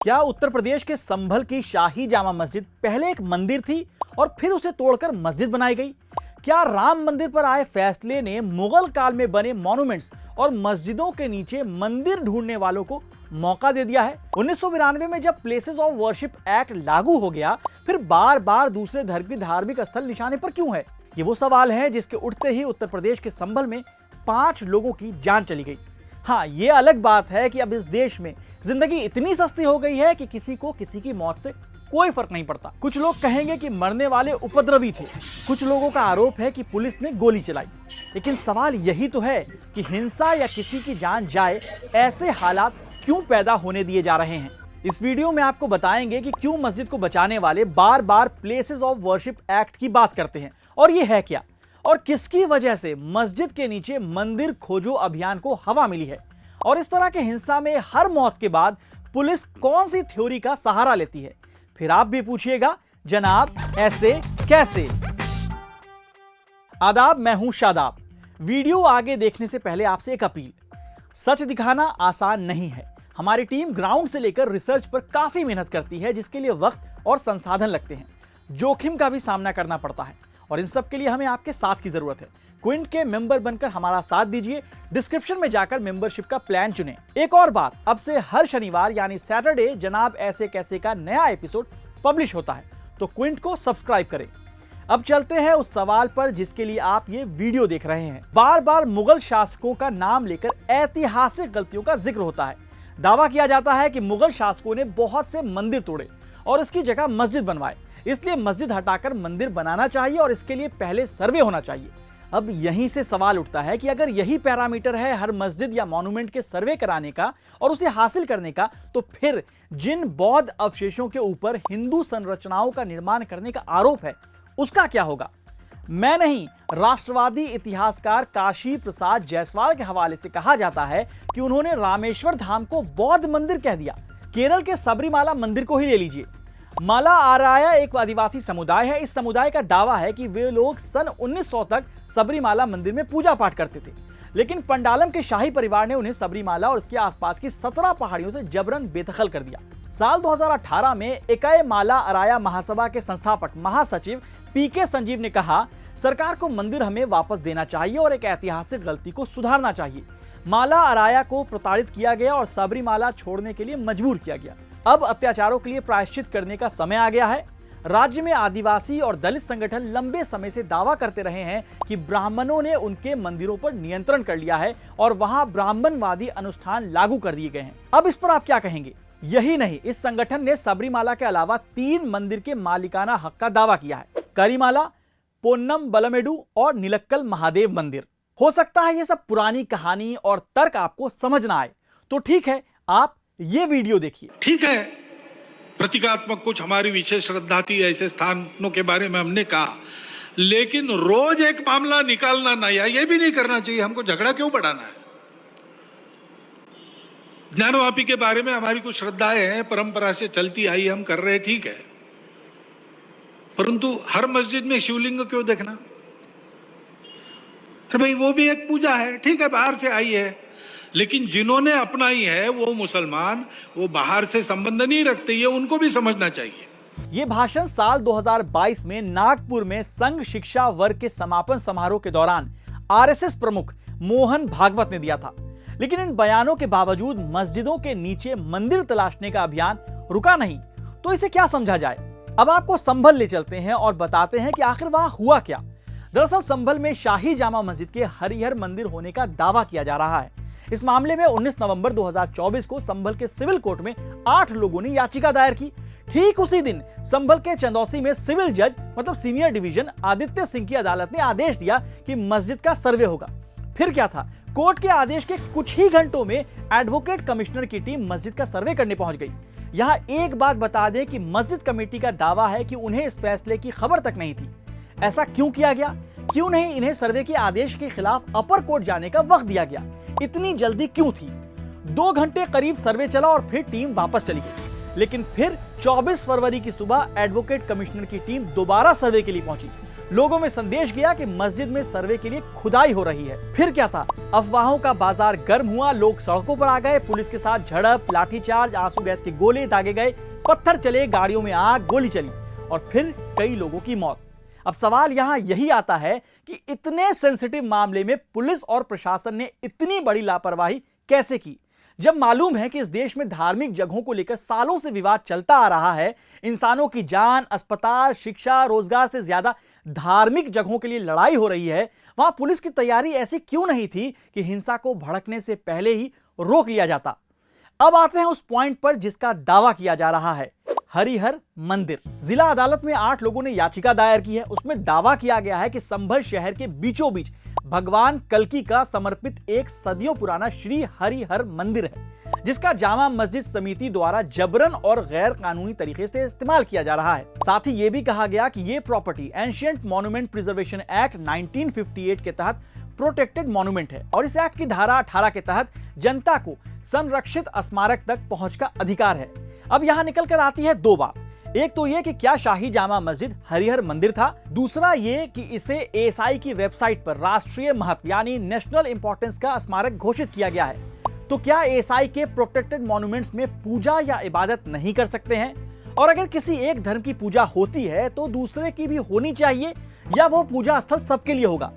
क्या उत्तर प्रदेश के संभल की शाही जामा मस्जिद पहले एक मंदिर थी और फिर उसे तोड़कर मस्जिद बनाई गई? क्या राम मंदिर पर आए फैसले ने मुगल काल में बने मॉन्यूमेंट्स और मस्जिदों के नीचे मंदिर ढूंढने वालों को मौका दे दिया है? 1992 में जब प्लेसेस ऑफ वर्शिप एक्ट लागू हो गया, फिर बार बार दूसरे धर्म के धार्मिक स्थल निशाने पर क्यों है? ये वो सवाल है जिसके उठते ही उत्तर प्रदेश के संभल में 5 लोगों की जान चली गई। हाँ, ये अलग बात है कि अब इस देश में जिंदगी इतनी सस्ती हो गई है कि किसी को किसी की मौत से कोई फर्क नहीं पड़ता। कुछ लोग कहेंगे कि मरने वाले उपद्रवी थे, कुछ लोगों का आरोप है कि पुलिस ने गोली चलाई। लेकिन सवाल यही तो है कि हिंसा या किसी की जान जाए, ऐसे हालात क्यों पैदा होने दिए जा रहे हैं? इस वीडियो में आपको बताएंगे कि क्यों मस्जिद को बचाने वाले बार बार प्लेसेस ऑफ वर्शिप एक्ट की बात करते हैं और ये है क्या, और किसकी वजह से मस्जिद के नीचे मंदिर खोजो अभियान को हवा मिली है, और इस तरह के हिंसा में हर मौत के बाद पुलिस कौन सी थ्योरी का सहारा लेती है। फिर आप भी पूछिएगा, जनाब ऐसे कैसे? आदाब, मैं हूं शादाब। वीडियो आगे देखने से पहले आपसे एक अपील, सच दिखाना आसान नहीं है। हमारी टीम ग्राउंड से लेकर रिसर्च पर काफी मेहनत करती है, जिसके लिए वक्त और संसाधन लगते हैं, जोखिम का भी सामना करना पड़ता है, और इन सब के लिए हमें आपके साथ की जरूरत है। क्विंट के मेंबर बनकर हमारा साथ दीजिए। डिस्क्रिप्शन में जाकर मेंबरशिप का प्लान चुनें। एक और बात, अब से हर शनिवार यानी सैटरडे जनाब ऐसे कैसे का नया एपिसोड पब्लिश होता है, तो क्विंट को सब्सक्राइब करें। अब चलते हैं उस सवाल पर जिसके लिए आप ये वीडियो देख रहे हैं। बार बार मुगल शासकों का नाम लेकर ऐतिहासिक गलतियों का जिक्र होता है। दावा किया जाता है कि मुगल शासकों ने बहुत से मंदिर तोड़े और इसकी जगह मस्जिद बनवाए, इसलिए मस्जिद हटाकर मंदिर बनाना चाहिए और इसके लिए पहले सर्वे होना चाहिए। अब यहीं से सवाल उठता है कि अगर यही पैरामीटर है हर मस्जिद या मॉन्यूमेंट के सर्वे कराने का और उसे हासिल करने का, तो फिर जिन बौद्ध अवशेषों के ऊपर हिंदू संरचनाओं का निर्माण करने का आरोप है, उसका क्या होगा? मैं नहीं, राष्ट्रवादी इतिहासकार काशी प्रसाद जायसवाल के हवाले से कहा जाता है कि उन्होंने रामेश्वर धाम को बौद्ध मंदिर कह दिया। केरल के सबरीमाला मंदिर को ही ले लीजिए। माला आराया एक आदिवासी समुदाय है। इस समुदाय का दावा है कि वे लोग सन 1900 तक सबरीमाला मंदिर में पूजा पाठ करते थे, लेकिन पंडालम के शाही परिवार ने उन्हें सबरीमाला और उसके आसपास की 17 पहाड़ियों से जबरन बेदखल कर दिया। साल 2018 में एकाय माला अराया महासभा के संस्थापक महासचिव पीके संजीव ने कहा, सरकार को मंदिर हमें वापस देना चाहिए और एक ऐतिहासिक गलती को सुधारना चाहिए। माला अराया को प्रताड़ित किया गया और सबरीमाला छोड़ने के लिए मजबूर किया गया। अब अत्याचारों के लिए प्रायश्चित करने का समय आ गया है। राज्य में आदिवासी और दलित संगठन लंबे समय से दावा करते रहे हैं कि ब्राह्मणों ने उनके मंदिरों पर नियंत्रण कर लिया है और वहां ब्राह्मणवादी अनुष्ठान लागू कर दिए गए हैं। अब इस पर आप क्या कहेंगे? यही नहीं, इस संगठन ने सबरीमाला के अलावा 3 मंदिर के मालिकाना हक का दावा किया है, करीमाला, पोन्नम बलमेडु और नीलक्कल महादेव मंदिर। हो सकता है ये सब पुरानी कहानी और तर्क आपको समझ ना आए, तो ठीक है, आप ये वीडियो देखिए। ठीक है, प्रतीकात्मक कुछ हमारी विशेष श्रद्धा थी, ऐसे स्थानों के बारे में हमने कहा, लेकिन रोज एक मामला निकालना नया, ये भी नहीं करना चाहिए। हमको झगड़ा क्यों बढ़ाना है? ज्ञानवापी के बारे में हमारी कुछ श्रद्धाएं हैं, परंपरा से चलती आई, हम कर रहे, ठीक है, परंतु हर मस्जिद में शिवलिंग क्यों देखना? तो भाई वो भी एक पूजा है, ठीक है, बाहर से आई है, लेकिन जिन्होंने अपनाई है वो मुसलमान, वो बाहर से संबंध नहीं रखते, ये उनको भी समझना चाहिए। ये भाषण साल 2022 में नागपुर में संघ शिक्षा वर्ग के समापन समारोह के दौरान आरएसएस प्रमुख मोहन भागवत ने दिया था। लेकिन इन बयानों के बावजूद मस्जिदों के नीचे मंदिर तलाशने का अभियान रुका नहीं, तो इसे क्या समझा जाए? अब आपको संभल ले चलते हैं और बताते हैं कि आखिर वहां हुआ क्या। दरअसल संभल में शाही जामा मस्जिद के हरिहर मंदिर होने का दावा किया जा रहा है। इस मामले में 19 नवंबर 2024 को संभल के सिविल कोर्ट में 8 लोगों ने याचिका दायर की। ठीक उसी दिन संभल के चंदौसी में सिविल जज मतलब सीनियर डिवीजन आदित्य सिंह की अदालत ने आदेश दिया कि मस्जिद का सर्वे होगा। फिर क्या था, कोर्ट के आदेश के कुछ ही घंटों में एडवोकेट कमिश्नर की टीम मस्जिद का सर्वे करने पहुंच गई। यहां एक बात बता दें कि मस्जिद कमेटी का दावा है कि उन्हें इस फैसले की खबर तक नहीं थी। ऐसा क्यों किया गया? क्यों नहीं इन्हें सर्वे के आदेश के खिलाफ अपर कोर्ट जाने का वक्त दिया गया? इतनी जल्दी क्यों थी? 2 घंटे करीब सर्वे चला और फिर टीम वापस चली गई। लेकिन फिर 24 फरवरी की सुबह एडवोकेट कमिश्नर की टीम दोबारा सर्वे के लिए पहुंची। लोगों में संदेश गया कि मस्जिद में सर्वे के लिए खुदाई हो रही है। फिर क्या था, अफवाहों का बाजार गर्म हुआ, लोग सड़कों पर आ गए, पुलिस के साथ झड़प, लाठीचार्ज, आंसू गैस के गोले दागे गए, पत्थर चले, गाड़ियों में आग, गोली चली और फिर कई लोगों की मौत। अब सवाल यहां यही आता है कि इतने सेंसिटिव मामले में पुलिस और प्रशासन ने इतनी बड़ी लापरवाही कैसे की, जब मालूम है कि इस देश में धार्मिक जगहों को लेकर सालों से विवाद चलता आ रहा है। इंसानों की जान, अस्पताल, शिक्षा, रोजगार से ज्यादा धार्मिक जगहों के लिए लड़ाई हो रही है। वहां पुलिस की तैयारी ऐसी क्यों नहीं थी कि हिंसा को भड़कने से पहले ही रोक लिया जाता। अब आते हैं उस पॉइंट पर जिसका दावा किया जा रहा है, हरिहर मंदिर। जिला अदालत में 8 लोगों ने याचिका दायर की है। उसमें दावा किया गया है कि संभल शहर के बीचों बीच भगवान कल्की का समर्पित एक सदियों पुराना श्री हरिहर मंदिर है, जिसका जामा मस्जिद समिति द्वारा जबरन और गैर कानूनी तरीके से इस्तेमाल किया जा रहा है। साथ ही यह भी कहा गया कि यह property ancient monument preservation act 1958 के तहत प्रोटेक्टेड मॉन्यूमेंट है और इस एक्ट की धारा 18 के तहत जनता को संरक्षित स्मारक तक पहुंच का अधिकार है। अब यहां निकल कर आती है 2 बात। एक तो यह कि क्या शाही जामा मस्जिद हरिहर मंदिर था, दूसरा यह कि इसे एएसआई की वेबसाइट पर राष्ट्रीय महत्व यानी नेशनल इंपॉर्टेंस का स्मारक घोषित किया गया है। तो क्या एएसआई के प्रोटेक्टेड मॉन्यूमेंट्स में पूजा या इबादत नहीं कर सकते हैं? और अगर किसी एक धर्म की पूजा होती है तो दूसरे की भी होनी चाहिए या वो पूजा स्थल सबके लिए होगा?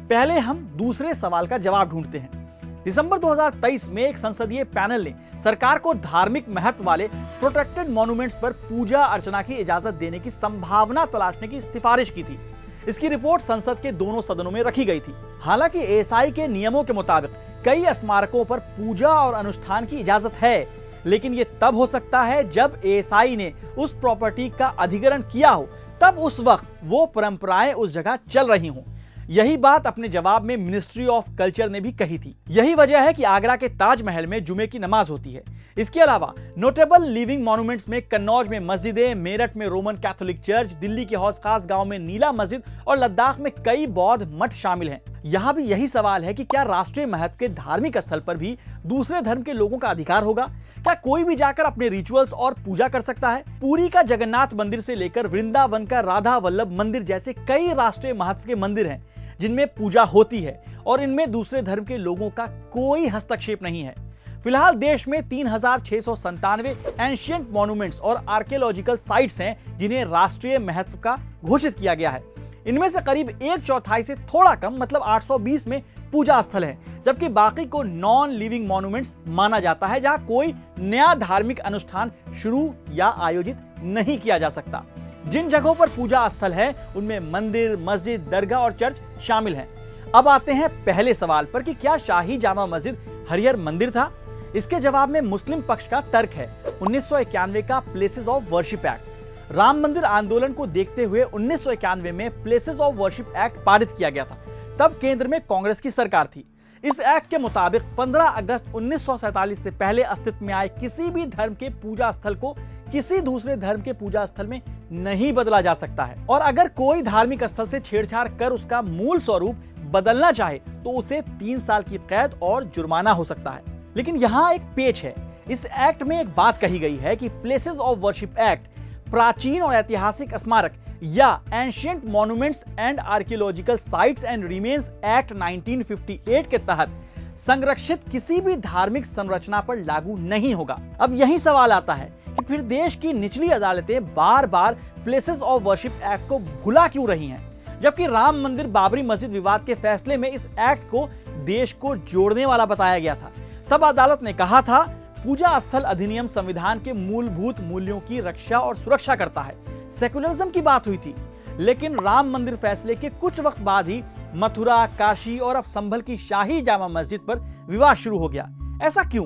पहले हम दूसरे सवाल का जवाब ढूंढते हैं। दिसंबर 2023 में एक संसदीय पैनल ने सरकार को धार्मिक महत्व वाले प्रोटेक्टेड मॉन्यूमेंट्स पर पूजा अर्चना की इजाजत देने की संभावना तलाशने की सिफारिश की थी। इसकी रिपोर्ट संसद के दोनों सदनों में रखी गई थी। हालांकि एएसआई के नियमों के मुताबिक कई स्मारकों पर पूजा और अनुष्ठान की इजाजत है, लेकिन यह तब हो सकता है जब एएसआई ने उस प्रॉपर्टी का अधिग्रहण किया हो, तब उस वक्त वो परंपराएं उस जगह चल रही हों। यही बात अपने जवाब में मिनिस्ट्री ऑफ कल्चर ने भी कही थी। यही वजह है कि आगरा के ताजमहल में जुमे की नमाज होती है। इसके अलावा नोटेबल लिविंग मॉन्यूमेंट्स में कन्नौज में मस्जिदें, मेरठ में रोमन कैथोलिक चर्च, दिल्ली के हौस खास गांव में नीला मस्जिद और लद्दाख में कई बौद्ध मठ शामिल हैं। यहाँ भी यही सवाल है कि क्या राष्ट्रीय महत्व के धार्मिक स्थल पर भी दूसरे धर्म के लोगों का अधिकार होगा? क्या कोई भी जाकर अपने रिचुअल्स और पूजा कर सकता है? पुरी का जगन्नाथ मंदिर से लेकर वृंदावन का राधा वल्लभ मंदिर जैसे कई राष्ट्रीय महत्व के मंदिर हैं जिनमें पूजा होती है और इनमें दूसरे धर्म के लोगों का कोई हस्तक्षेप नहीं है। फिलहाल देश में 3697 एंशिएंट मॉन्यूमेंट्स और आर्कियोलॉजिकल साइट्स हैं जिन्हें राष्ट्रीय महत्व का घोषित किया गया है। इनमें से करीब 1/4 से थोड़ा कम मतलब 820 में पूजा स्थल है, जबकि बाकी को नॉन लिविंग मॉन्यूमेंट्स माना जाता है, जहां कोई नया धार्मिक अनुष्ठान शुरू या आयोजित नहीं किया जा सकता। जिन जगहों पर पूजा स्थल है उनमें मंदिर, मस्जिद, दरगाह और चर्च शामिल हैं। अब आते हैं पहले सवाल पर कि क्या शाही जामा मस्जिद हरिहर मंदिर था? इसके जवाब में मुस्लिम पक्ष का तर्क है 1991 का places of worship act. Ram मंदिर आंदोलन को देखते हुए 1991 में प्लेसेस ऑफ वर्शिप एक्ट पारित किया गया था। तब केंद्र में कांग्रेस की सरकार थी। इस एक्ट के मुताबिक 15 अगस्त 1947 से पहले अस्तित्व में आए किसी भी धर्म के पूजा स्थल को किसी दूसरे धर्म के पूजा स्थल में नहीं बदला जा सकता है और अगर कोई धार्मिक स्थल से छेड़छाड़ कर उसका मूल स्वरूप बदलना चाहे तो उसे 3 साल की कैद और जुर्माना हो सकता है। लेकिन यहाँ एक पेच है। इस एक्ट में एक बात कही गई है कि प्लेसेस ऑफ वर्शिप एक्ट प्राचीन और ऐतिहासिक स्मारक या ancient monuments and archaeological sites and remains act 1958 के तहत संरक्षित किसी भी धार्मिक संरचना पर लागू नहीं होगा। अब यही सवाल आता है कि फिर देश की निचली अदालतें बार बार प्लेसेस ऑफ वर्शिप एक्ट को भुला क्यों रही हैं, जबकि राम मंदिर बाबरी मस्जिद विवाद के फैसले में इस एक्ट को देश को जोड़ने वाला बताया गया था। तब अदालत ने कहा था पूजा स्थल अधिनियम संविधान के मूलभूत मूल्यों की रक्षा और सुरक्षा करता है। सेकुलरिज्म की बात हुई थी, लेकिन राम मंदिर फैसले के कुछ वक्त बाद ही मथुरा, काशी और अब संभल की शाही जामा मस्जिद पर विवाद शुरू हो गया। ऐसा क्यों?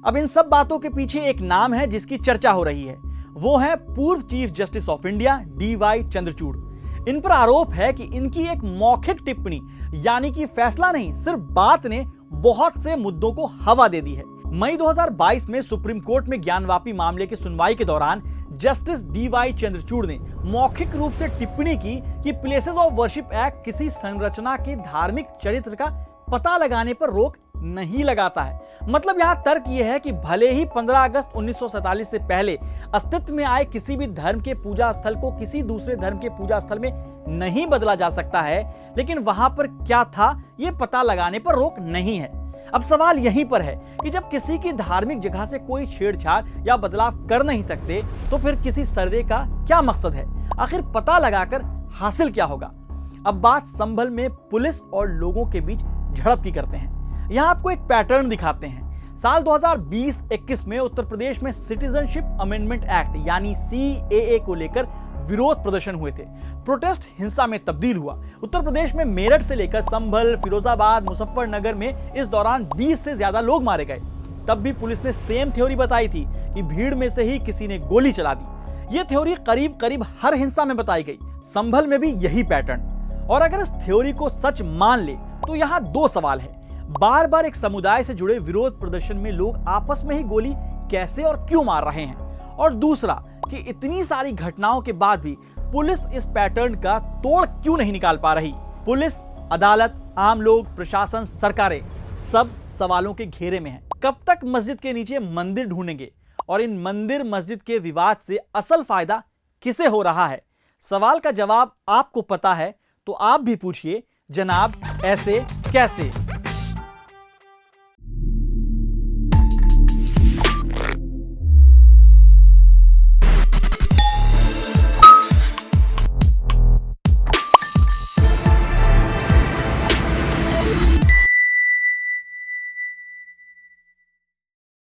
अब इन सब बातों के पीछे एक नाम है जिसकी चर्चा हो रही है। वो है पूर्व chief justice of India DY Chandrachud. इन पर आरोप है कि इनकी एक मौखिक टिप्पणी यानी कि फैसला नहीं सिर्फ बात ने बहुत से मुद्दों को हवा दे दी है। मई 2022 में सुप्रीम कोर्ट में ज्ञानवापी मामले की सुनवाई के दौरान जस्टिस DY चंद्रचूड़ ने मौखिक रूप से टिप्पणी की कि प्लेसेस ऑफ वर्शिप एक्ट किसी संरचना के धार्मिक चरित्र का पता लगाने पर रोक नहीं लगाता है। मतलब यहां तर्क यह है कि भले ही 15 अगस्त 1947 से पहले अस्तित्व में आए किसी भी धर्म के पूजा स्थल को किसी दूसरे धर्म के पूजा स्थल में नहीं बदला जा सकता है, लेकिन वहां पर क्या था यह पता लगाने पर रोक नहीं है। अब सवाल यहीं पर है कि जब किसी की धार्मिक जगह से कोई छेड़छाड़ या बदलाव कर नहीं सकते, तो फिर किसी सर्वे का क्या मकसद है? आखिर पता लगाकर हासिल क्या होगा? अब बात संभल में पुलिस और लोगों के बीच झड़प की करते हैं। यहां आपको एक पैटर्न दिखाते हैं। साल 2020-21 में उत्तर प्रदेश में सिटीजनशिप अमेंडमेंट एक्ट यानी CAA को लेकर विरोध प्रदर्शन हुए थे। प्रोटेस्ट हिंसा में तब्दील हुआ। उत्तर प्रदेश में मेरठ से लेकर संभल, फिरोजाबाद, मुजफ्फरनगर में इस दौरान 20 से ज्यादा लोग मारे गए। तब भी पुलिस ने सेम थ्योरी बताई थी कि भीड़ में से ही किसी ने गोली चला दी। यह थ्योरी करीब करीब हर हिंसा में बताई गई। संभल में भी यही पैटर्न। और अगर इस थ्योरी को सच मान ले तो यहां दो सवाल है। बार बार एक समुदाय से जुड़े विरोध प्रदर्शन में लोग आपस में ही गोली कैसे और क्यों मार रहे हैं? और दूसरा कि इतनी सारी घटनाओं के बाद भी पुलिस इस पैटर्न का तोड़ क्यों नहीं निकाल पा रही? पुलिस, अदालत, आम लोग, प्रशासन, सरकारें सब सवालों के घेरे में हैं। कब तक मस्जिद के नीचे मंदिर ढूंढेंगे? और इन मंदिर मस्जिद के विवाद से असल फायदा किसे हो रहा है? सवाल का जवाब आपको पता है तो आप भी पूछिए, जनाब ऐसे कैसे?